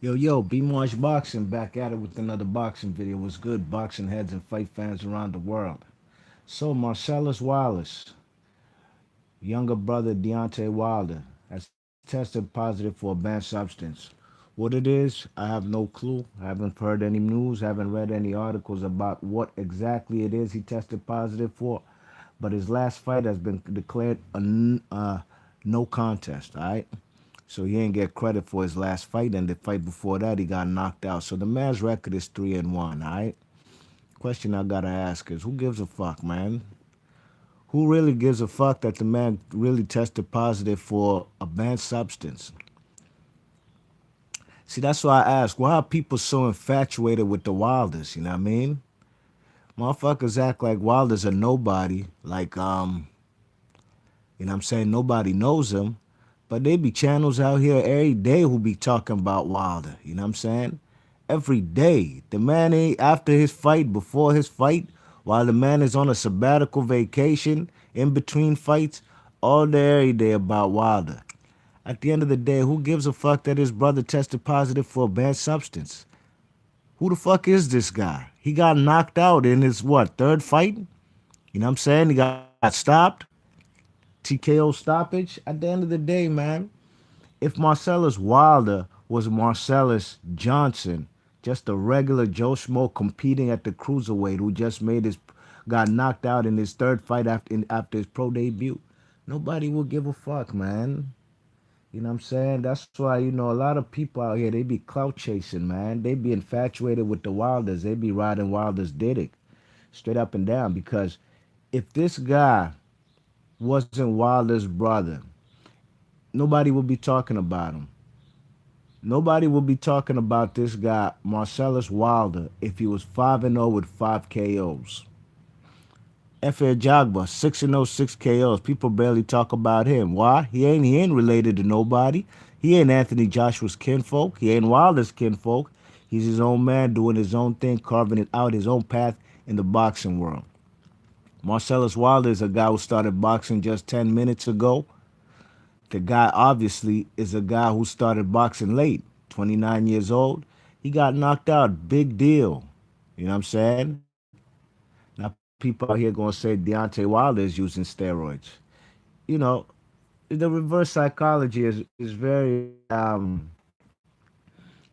Yo, B Marsh Boxing back at it with another boxing video. What's good, boxing heads and fight fans around the world? So, Marcellus Wallace, younger brother Deontay Wilder, has tested positive for a banned substance. What it is, I have no clue. I haven't heard any news, haven't read any articles about what exactly it is he tested positive for. But his last fight has been declared no contest, all right? So he ain't get credit for his last fight, and the fight before that he got knocked out. So the man's record is 3-1. All right. Question I gotta ask is, who gives a fuck, man? Who really gives a fuck that the man really tested positive for a banned substance? See, that's why I ask, why are people so infatuated with the Wilders? You know what I mean? Motherfuckers act like Wilder's a nobody, like you know what I'm saying? Nobody knows him. But they be channels out here every day who be talking about Wilder. You know what I'm saying? Every day. The man ain't after his fight, before his fight, while the man is on a sabbatical vacation, in between fights, all day, every day about Wilder. At the end of the day, who gives a fuck that his brother tested positive for a bad substance? Who the fuck is this guy? He got knocked out in his, what, third fight? You know what I'm saying? He got stopped. TKO stoppage. At the end of the day, man, if Marcellus Wilder was Marcellus Johnson, just a regular Joe Schmo competing at the cruiserweight who just made his got knocked out in his third fight after his pro debut, nobody will give a fuck, man. You know what I'm saying? That's why, a lot of people out here, they be clout chasing, man. They be infatuated with the Wilders. They be riding Wilder's dick straight up and down because if this guy wasn't Wilder's brother, nobody will be talking about him. Nobody will be talking about this guy, Marcellus Wilder, if he was 5-0 with 5 KOs. Efe Jagba, 6-0, 6 KOs. People barely talk about him. Why? He ain't related to nobody. He ain't Anthony Joshua's kinfolk. He ain't Wilder's kinfolk. He's his own man doing his own thing, carving it out his own path in the boxing world. Marcellus Wilder is a guy who started boxing just 10 minutes ago. The guy obviously is a guy who started boxing late, 29 years old. He got knocked out. Big deal. You know what I'm saying? Now people out here gonna say Deontay Wilder is using steroids. You know, the reverse psychology is very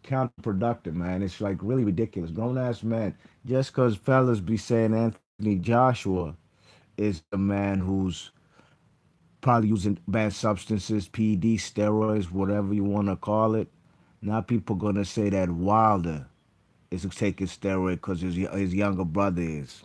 counterproductive, man. It's like really ridiculous. Grown ass man, just cause fellas be saying Anthony Joshua is a man who's probably using bad substances, PED, steroids, whatever you want to call it. Now people gonna say that Wilder is taking steroid because his younger brother is.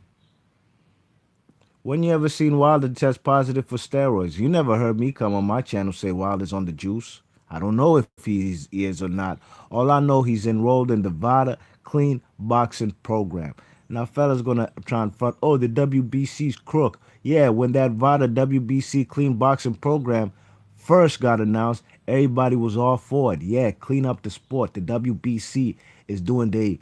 When you ever seen Wilder test positive for steroids? You never heard me come on my channel say Wilder's on the juice. I don't know if he is or not. All I know he's enrolled in the VADA Clean Boxing Program. Now, fellas gonna try and front, oh, the WBC's crook. Yeah, when that VADA WBC Clean Boxing Program first got announced, everybody was all for it. Yeah, clean up the sport. The WBC is doing their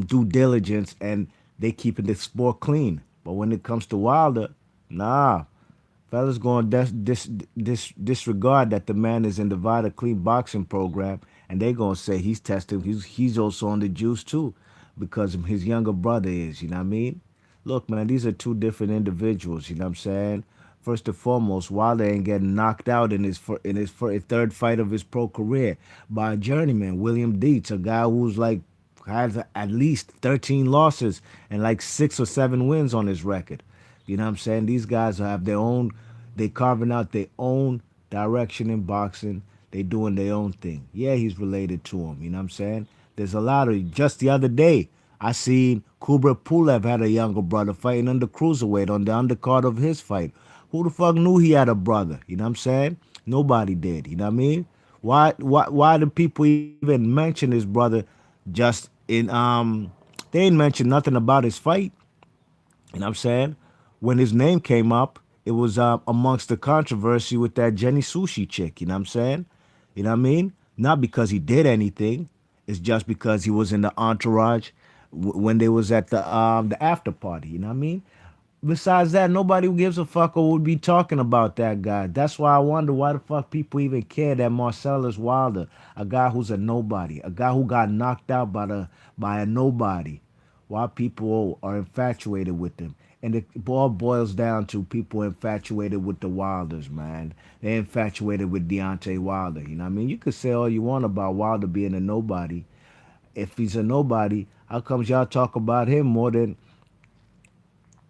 due diligence and they keeping the sport clean. But when it comes to Wilder, nah, fellas going disregard that the man is in the Vita Clean Boxing Program, and they gonna say he's testing. He's also on the juice too, because his younger brother is. You know what I mean? Look, man, these are two different individuals. You know what I'm saying? First and foremost, Wilder ain't getting knocked out in his third fight of his pro career by a journeyman, William Dietz, a guy who's like has at least 13 losses and like 6 or 7 wins on his record. You know what I'm saying? These guys have their own, they carving out their own direction in boxing. They doing their own thing. Yeah, he's related to him. You know what I'm saying? There's a lot of, just the other day, I seen Kubra Pulev had a younger brother fighting under cruiserweight on the undercard of his fight. Who the fuck knew he had a brother? You know what I'm saying? Nobody did. You know what I mean? Why do people even mention his brother just in they didn't mention nothing about his fight. You know what I'm saying? When his name came up, it was amongst the controversy with that Jenny Sushi chick. You know what I'm saying? You know what I mean? Not because he did anything. It's just because he was in the entourage when they was at the after party. You know what I mean? besides that, nobody who gives a fuck or would be talking about that guy. That's why I wonder why the fuck people even care that Marcellus Wilder, a guy who's a nobody, a guy who got knocked out by a nobody, why people are infatuated with him. And it all boils down to people infatuated with the Wilders, man. They're infatuated with Deontay Wilder. You know what I mean? You could say all you want about Wilder being a nobody. If he's a nobody, how comes y'all talk about him more than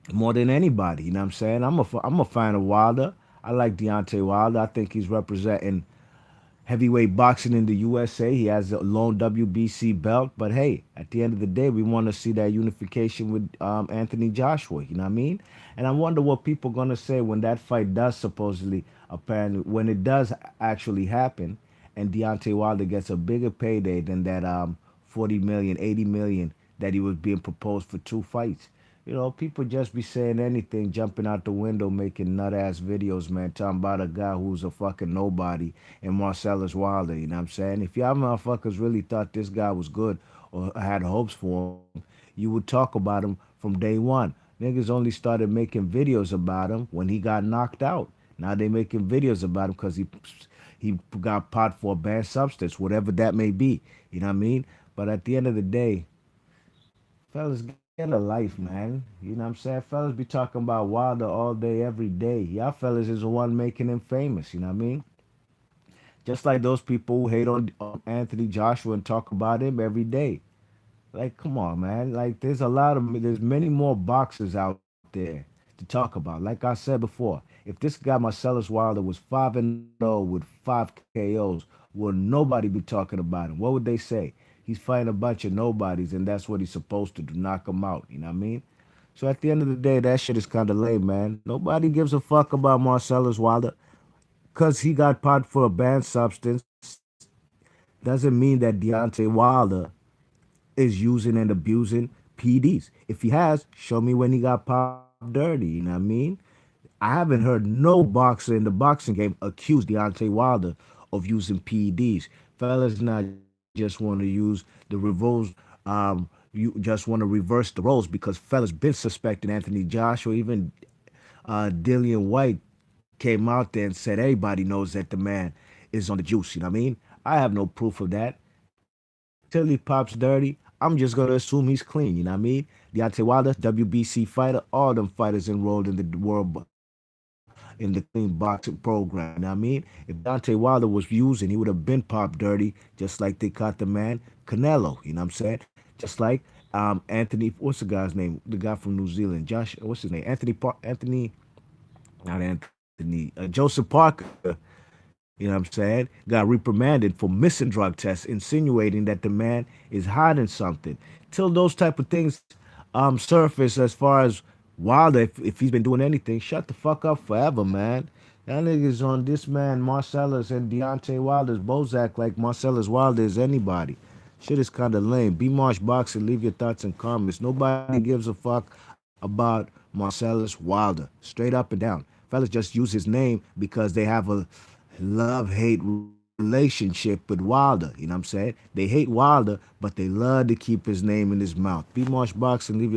anybody? You know what I'm saying? I'm a fan of Wilder. I like Deontay Wilder. I think he's representing heavyweight boxing in the USA. He has a lone WBC belt. But hey, at the end of the day, we want to see that unification with Anthony Joshua. You know what I mean? And I wonder what people are gonna say when that fight does supposedly, apparently, when it does actually happen, and Deontay Wilder gets a bigger payday than that 40 million, 80 million that he was being proposed for 2 fights. You know, people just be saying anything, jumping out the window, making nut ass videos, man, talking about a guy who's a fucking nobody and Marcellus Wilder. You know what I'm saying? If y'all motherfuckers really thought this guy was good or had hopes for him, you would talk about him from day one. Niggas only started making videos about him when he got knocked out. Now they making videos about him because he got pot for a banned substance, whatever that may be. You know what I mean? But at the end of the day, fellas, get a life, man. You know what I'm saying? Fellas be talking about Wilder all day, every day. Y'all fellas is the one making him famous. You know what I mean? Just like those people who hate on Anthony Joshua and talk about him every day. Like, come on, man. Like, there's many more boxers out there to talk about. Like I said before, if this guy Marcellus Wilder was 5-0 with 5 KOs, would nobody be talking about him? What would they say? He's fighting a bunch of nobodies, and that's what he's supposed to do, knock him out. You know what I mean? So at the end of the day, that shit is kind of lame, man. Nobody gives a fuck about Marcellus Wilder because he got pot for a banned substance. Doesn't mean that Deontay Wilder is using and abusing PDs. If he has, show me when he got popped dirty. You know what I mean? I haven't heard no boxer in the boxing game accuse Deontay Wilder of using PEDs. Fellas not just want to use the reverse. You just want to reverse the roles because fellas been suspecting Anthony Joshua. Even Dillian White came out there and said everybody knows that the man is on the juice. You know what I mean? I have no proof of that. Till he pops dirty, I'm just gonna assume he's clean. You know what I mean? Deontay Wilder, WBC fighter, all them fighters enrolled in the in the clean boxing program. You know what I mean? If Deontay Wilder was using, he would have been popped dirty, just like they caught the man Canelo. You know what I'm saying? Just like Anthony, what's the guy's name? The guy from New Zealand, Josh. What's his name? Anthony, not Anthony. Joseph Parker. You know what I'm saying? Got reprimanded for missing drug tests, insinuating that the man is hiding something. Till those type of things surface as far as Wilder, if he's been doing anything, shut the fuck up forever, man. Y'all niggas on this man, Marcellus and Deontay Wilder's Bozak like Marcellus Wilder is anybody. Shit is kind of lame. Be Marsh Boxer, leave your thoughts and comments. Nobody gives a fuck about Marcellus Wilder. Straight up and down. Fellas just use his name because they have a love-hate relationship with Wilder. You know what I'm saying? They hate Wilder, but they love to keep his name in his mouth. Be Marsh Boxing, leave your